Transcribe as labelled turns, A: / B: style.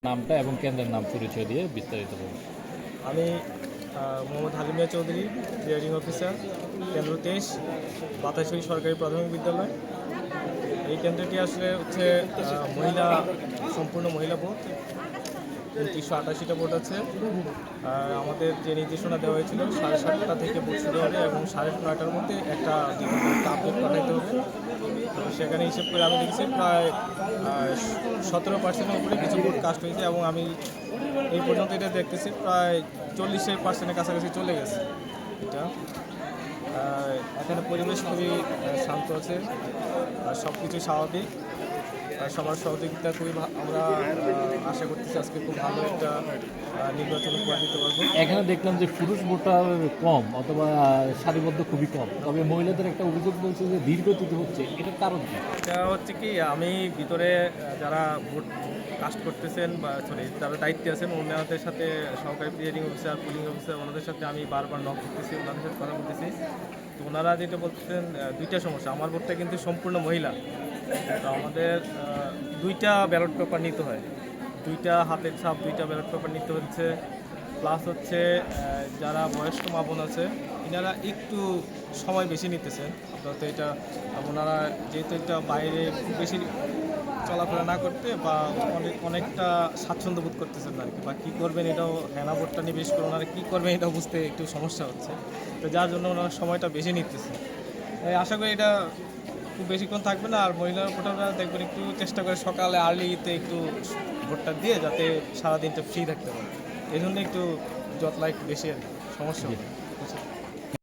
A: নামটা এবং কেন্দ্রের নাম পরিচয় দিয়ে বিস্তারিত বলুন।
B: আমি মোহাম্মদ হালিমিয়া চৌধুরী, প্রিয়ারিং অফিসার, কেন্দ্র 23, বাতাসুই সরকারি প্রাথমিক বিদ্যালয়। এই কেন্দ্রটি আসলে হচ্ছে সম্পূর্ণ মহিলা বোর্ড। 2988টা বোর্ড আছে। আর আমাদের যে নির্দেশনা দেওয়া হয়েছিল 7:30 থেকে বোর্ড শুরু হবে এবং 9:30টার মধ্যে একটা আপডেট পাঠাইতে হবে। তো সেখানে হিসেব করে আমি দেখছি প্রায় 17%-এর উপরে কিছু বোর্ড কাস্ট হয়েছে এবং আমি এই পর্যন্ত এটা দেখতেছি প্রায় 40% কাছাকাছি চলে গেছে। এটা এখানে পরিবেশ খুবই শান্ত আছে, সব কিছু স্বাভাবিক, সবার সহযোগিতা খুবই আমরা আশা করতেছি আজকে খুব ভালো একটা নির্বাচন উপহার দিতে পারবো।
A: এখানে দেখলাম যে পুরুষ ভোটার কম অথবা সারিবদ্ধ খুবই কম, তবে মহিলাদের একটা অভিযোগ বলছে যে ধীরগতিতে হচ্ছে, এটার কারণ কি?
B: এটা হচ্ছে কি, আমি ভিতরে যারা ভোট কাস্ট করতেছেন বা যারা দায়িত্বে আছেন ওনাদের সাথে, সহকারী প্রিজাইডিং অফিসার, পুলিং অফিসার, ওনাদের সাথে আমি বারবার নক করতেছি, ওনাদের সাথে কথা বলতেছি। তো ওনারা যেটা বলতেছেন, দুইটা সমস্যা। আমার ভোটটা কিন্তু সম্পূর্ণ মহিলা, তো আমাদের 2টা ব্যালট পেপার নিতে হয়, 2টা হাতের ছাপ, 2টা ব্যালট পেপার নিতে হচ্ছে। প্লাস হচ্ছে যারা বয়স্ক মা বোন আছে এনারা একটু সময় বেশি নিতেছেন। আপনার এটা ওনারা যেহেতু এটা বাইরে খুব বেশি চলাফেরা না করতে বা অনেকটা স্বাচ্ছন্দ্য বোধ করতেছেন আর কি, বা কী করবেন এটাও, হেনা ভোটটা নিয়ে বেশ করে ওনারা কী করবেন এটাও বুঝতে একটু সমস্যা হচ্ছে। তো যার জন্য ওনারা সময়টা বেশি নিতেছে। আশা করি এটা খুব বেশিক্ষণ থাকবে না। আর মহিলা ভোটাররা দেখবেন একটু চেষ্টা করে সকালে আর্লিতে একটু ভোটটা দিয়ে যাতে সারাদিনটা ফ্রি থাকতে পারে, এই জন্য একটু জটলা একটু বেশি আর কি, সমস্যা হবে।